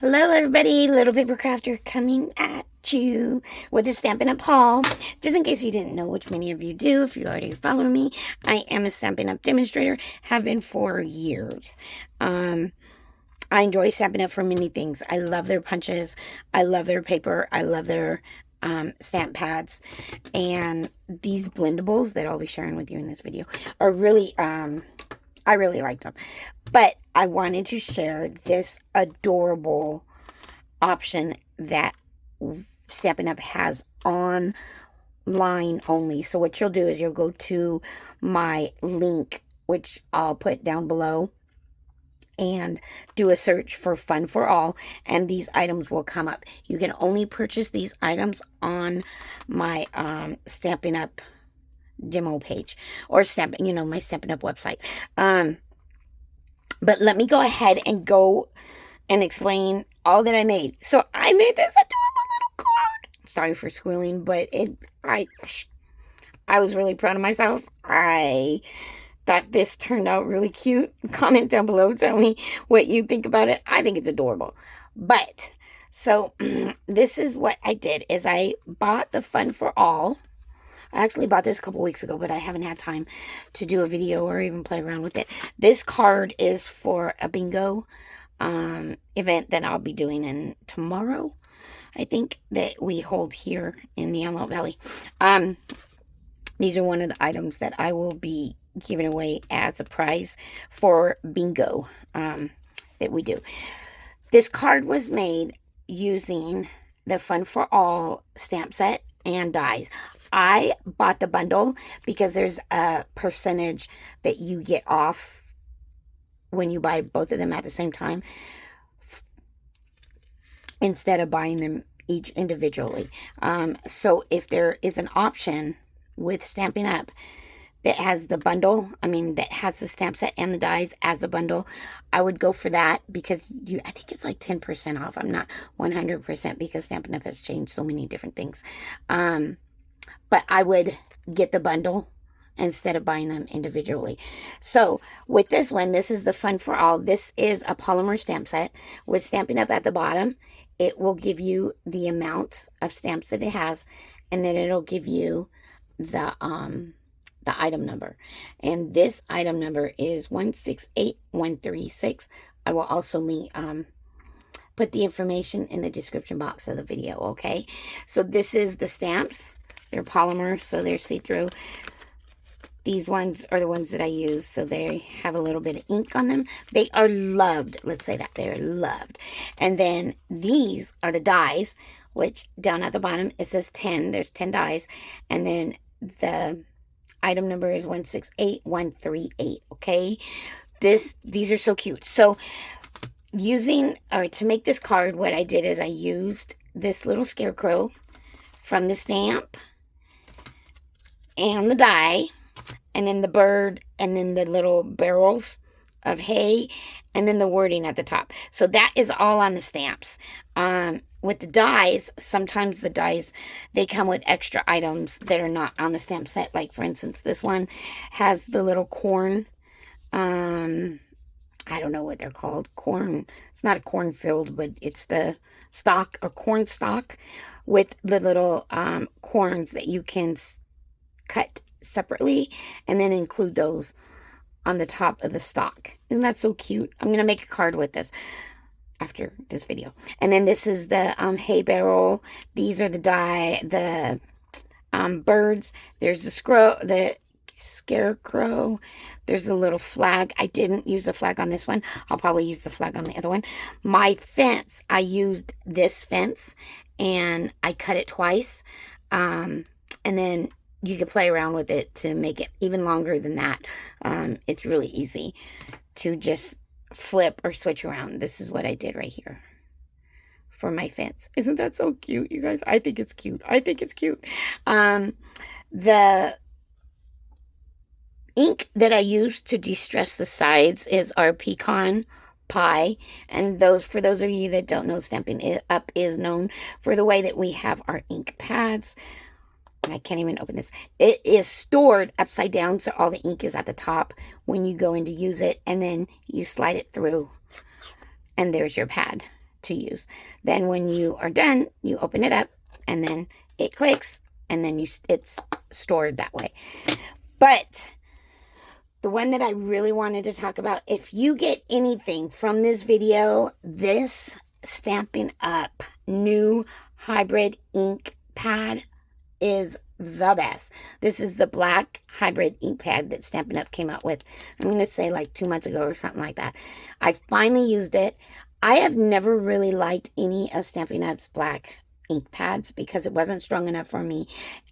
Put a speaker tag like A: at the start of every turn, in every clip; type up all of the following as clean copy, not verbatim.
A: Hello everybody, Little Paper Crafter coming at you with a Stampin' Up haul. Just in case you didn't know, which many of you do, if you already follow me, I am a Stampin' Up demonstrator, have been for years. I enjoy Stampin' Up for many things. I love their punches, I love their paper, I love their stamp pads, and these blendables that I'll be sharing with you in this video are really, I really liked them. But I wanted to share this adorable option that Stampin' Up has online only. So what you'll do is you'll go to my link, which I'll put down below, and do a search for Fun for All, and these items will come up. You can only purchase these items on my Stampin' Up demo page, or my Stampin' Up website. But let me go ahead and go and explain all that I made. So I made this adorable little card. Sorry for squealing, but I was really proud of myself. I thought this turned out really cute. Comment down below, tell me what you think about it. I think it's adorable. But so this is what I did, is I bought the Fun for All. I actually bought this a couple weeks ago, but I haven't had time to do a video or even play around with it. This card is for a bingo event that I'll be doing in tomorrow, I think, that we hold here in the Antelope Valley. These are one of the items that I will be giving away as a prize for bingo that we do. This card was made using the Fun for All stamp set and dies. I bought the bundle because there's a percentage that you get off when you buy both of them at the same time, instead of buying them each individually. So if there is an option with Stampin' Up that has the bundle, that has the stamp set and the dies as a bundle, I would go for that, because I think it's like 10% off. I'm not 100% because Stampin' Up has changed so many different things. But I would get the bundle instead of buying them individually. So with this one, this is the Fun for All. This is a polymer stamp set with Stampin' Up at the bottom. It will give you the amount of stamps that it has, and then it'll give you the item number. And this item number is 168136. I will also link put the information in the description box of the video, okay? So this is the stamps. They're polymer, so they're see-through. These ones are the ones that I use, so they have a little bit of ink on them. They are loved. Let's say that. They're loved. And then these are the dies, which down at the bottom, it says 10. There's 10 dies. And then the item number is 168138, okay? These are so cute. So to make this card, what I did is I used this little scarecrow from the stamp, and the die, and then the bird, and then the little barrels of hay, and then the wording at the top. So that is all on the stamps. With the dies, sometimes the dies, they come with extra items that are not on the stamp set. Like, for instance, this one has the little corn. I don't know what they're called. Corn. It's not a cornfield, but it's the stalk, or corn stalk, with the little corns that you can cut separately and then include those on the top of the stalk. Isn't that so cute? I'm gonna make a card with this after this video. And then this is the hay barrel. These are the birds. There's the scarecrow. There's a little flag. I didn't use the flag on this one. I'll probably use the flag on the other one. My fence, I used this fence and I cut it twice, and then you can play around with it to make it even longer than that. It's really easy to just flip or switch around. This is what I did right here for my fence. Isn't that so cute, you guys? I think it's cute. I think it's cute. The ink that I used to de-stress the sides is our pecan pie. And for those of you that don't know, Stampin' Up is known for the way that we have our ink pads. I can't even open this. It is stored upside down, so all the ink is at the top when you go in to use it, and then you slide it through, and there's your pad. to use. Then when you are done, you open it up and then it clicks and then it's stored that way. But the one that I really wanted to talk about, if you get anything from this video, this Stampin' Up! New hybrid ink pad is the best. This is the black hybrid ink pad that Stampin' Up! Came out with, I'm going to say like 2 months ago or something like that. I finally used it. I have never really liked any of Stampin' Up's black ink pads because it wasn't strong enough for me.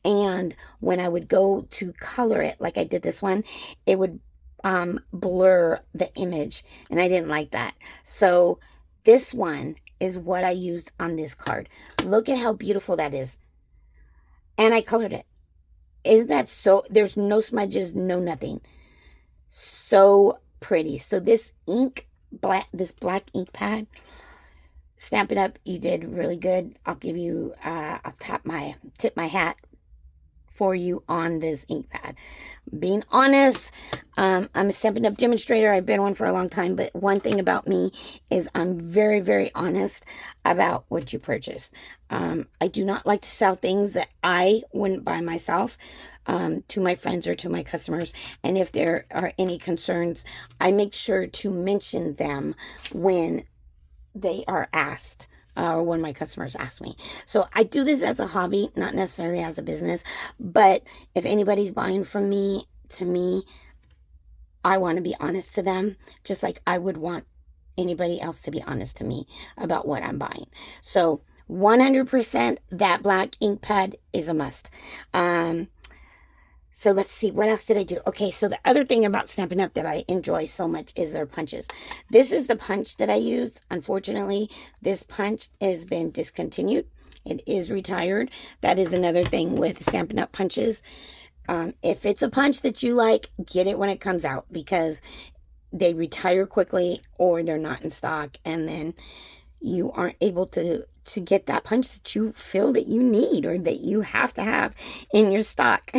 A: And when I would go to color it, like I did this one, it would blur the image, and I didn't like that. So this one is what I used on this card. Look at how beautiful that is. And I colored it. Isn't that so? There's no smudges, no nothing. So pretty. So this black ink pad, Stampin' Up, you did really good. I'll give you, I'll tip my hat for you on this ink pad. Being honest, I'm a Stampin' Up demonstrator. I've been one for a long time, but one thing about me is I'm very, very honest about what you purchase. I do not like to sell things that I wouldn't buy myself to my friends or to my customers. And if there are any concerns, I make sure to mention them when they are asked. Or when my customers ask me. So I do this as a hobby, not necessarily as a business. But if anybody's buying from me, to me, I want to be honest to them, just like I would want anybody else to be honest to me about what I'm buying. So 100% that black ink pad is a must. So let's see, what else did I do? Okay, so the other thing about Stampin' Up that I enjoy so much is their punches. This is the punch that I used. Unfortunately, this punch has been discontinued. It is retired. That is another thing with Stampin' Up punches. If it's a punch that you like, get it when it comes out because they retire quickly or they're not in stock, and then you aren't able to get that punch that you feel that you need or that you have to have in your stock.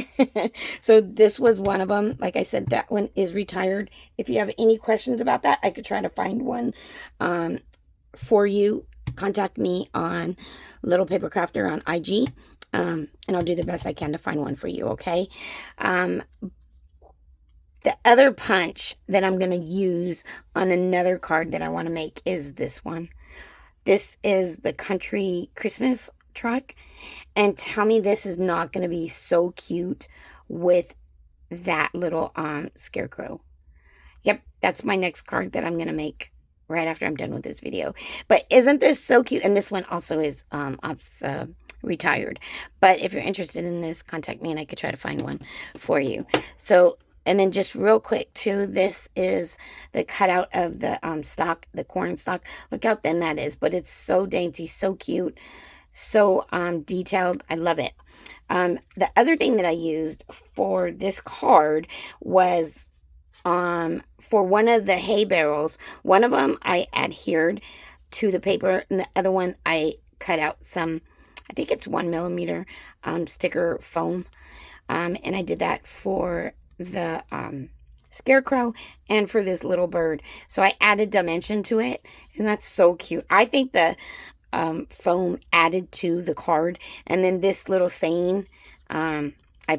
A: So this was one of them. Like I said, that one is retired. If you have any questions about that, I could try to find one for you. Contact me on Little Paper Crafter on IG, and I'll do the best I can to find one for you, okay? The other punch that I'm going to use on another card that I want to make is this one. This is the Country Christmas truck. And tell me this is not going to be so cute with that little scarecrow. Yep, that's my next card that I'm going to make right after I'm done with this video. But isn't this so cute? And this one also is retired. But if you're interested in this, contact me and I could try to find one for you. So, and then just real quick too, this is the cutout of the stalk, the corn stalk. Look how thin that is, but it's so dainty, so cute, so detailed. I love it. The other thing that I used for this card was for one of the hay barrels. One of them I adhered to the paper, and the other one I cut out some, I think it's 1mm sticker foam, and I did that for the scarecrow and for this little bird. So I added dimension to it, and that's so cute. I think the foam added to the card, and then this little saying, I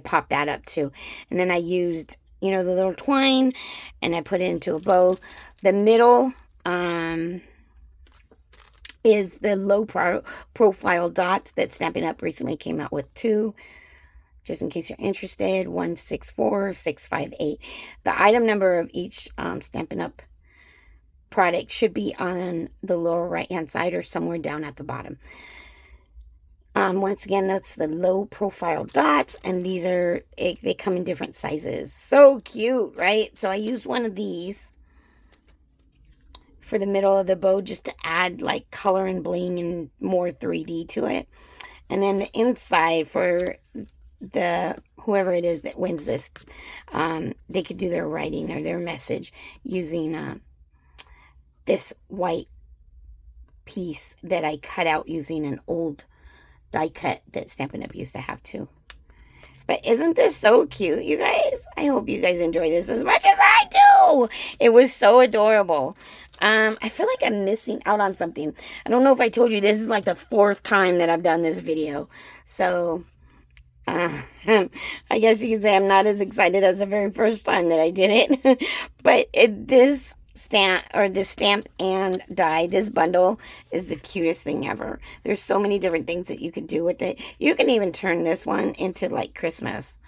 A: popped that up too. And then I used, you know, the little twine, and I put it into a bow. The middle is the low profile dots that Stampin' Up recently came out with too. Just in case you're interested, 164658. The item number of each Stampin' Up product should be on the lower right hand side or somewhere down at the bottom. Once again, that's the low profile dots, and these are, they come in different sizes. So cute, right? So I used one of these for the middle of the bow just to add like color and bling and more 3D to it. And then the inside for the whoever it is that wins this, they could do their writing or their message using this white piece that I cut out using an old die cut that Stampin' Up used to have too. But isn't this so cute, you guys? I hope you guys enjoy this as much as I do. It was so adorable. I feel like I'm missing out on something. I don't know if I told you, this is like the 4th time that I've done this video. So, I guess you can say I'm not as excited as the very first time that I did it. But this stamp, or this stamp and die, this bundle is the cutest thing ever. There's so many different things that you can do with it. You can even turn this one into like Christmas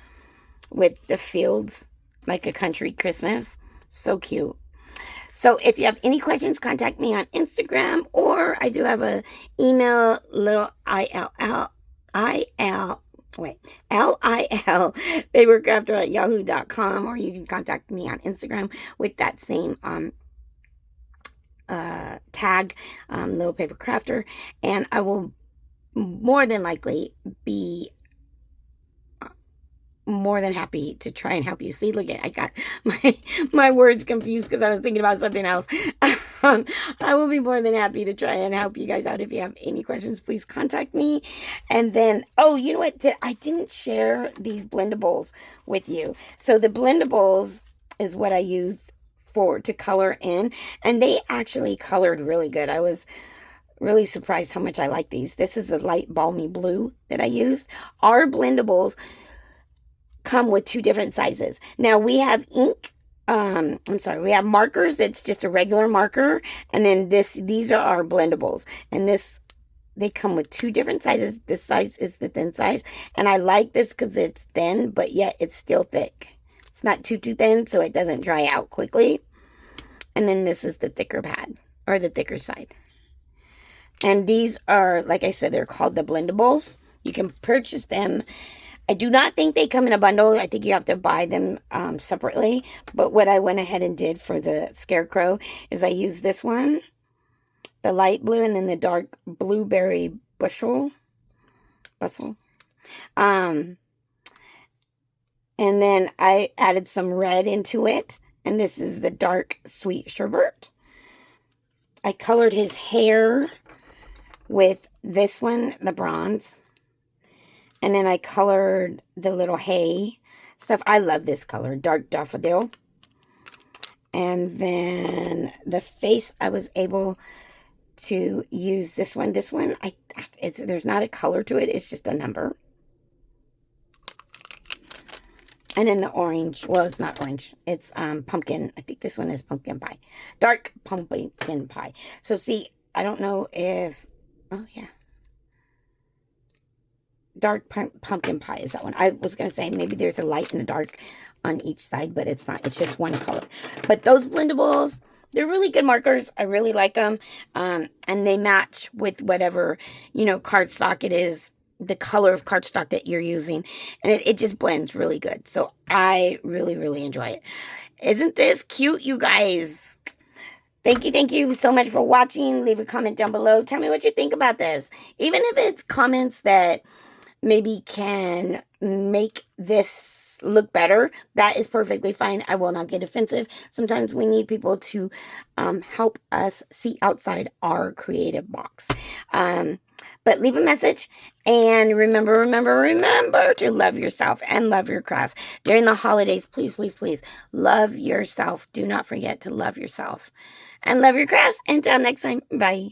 A: with the fields, like a country Christmas. So cute. So if you have any questions, contact me on Instagram, or I do have a email, Lil papercrafter at yahoo.com, or you can contact me on Instagram with that same tag, Little Paper Crafter, and I will more than likely be more than happy to try and help you. See, look at, I got my words confused because I was thinking about something else. I will be more than happy to try and help you guys out. If you have any questions, please contact me. And then, oh, you know what? I didn't share these blendables with you. So the blendables is what I used to color in, and they actually colored really good. I was really surprised how much I like these. This is the light balmy blue that I used. Our blendables come with 2 different sizes. Now we have ink, we have markers that's just a regular marker, and then these are our blendables, and they come with 2 different sizes. This size is the thin size, and I like this because it's thin, but yet it's still thick. It's not too thin, so it doesn't dry out quickly. And then this is the thicker pad, or the thicker side. And these are, like I said, they're called the blendables. You can purchase them. I do not think they come in a bundle. I think you have to buy them separately. But what I went ahead and did for the scarecrow is I used this one, the light blue, and then the dark blueberry bustle. And then I added some red into it. And this is the dark sweet sherbet. I colored his hair with this one, the bronze. And then I colored the little hay stuff. I love this color, dark daffodil. And then the face, I was able to use this one. This one, there's not a color to it. It's just a number. And then the orange, well, it's not orange. It's pumpkin. I think this one is pumpkin pie. Dark pumpkin pie. So see, I don't know if, oh yeah. Dark pumpkin pie is that one. I was going to say maybe there's a light and a dark on each side, but it's not. It's just one color. But those blendables, they're really good markers. I really like them. And they match with whatever, cardstock it is, the color of cardstock that you're using. And it just blends really good. So I really, really enjoy it. Isn't this cute, you guys? Thank you so much for watching. Leave a comment down below. Tell me what you think about this. Even if it's comments that maybe can make this look better, that is perfectly fine. I will not get offensive. Sometimes we need people to help us see outside our creative box. But leave a message, and remember to love yourself and love your crafts. During the holidays, please, please, please love yourself. Do not forget to love yourself and love your crafts. Until next time, bye.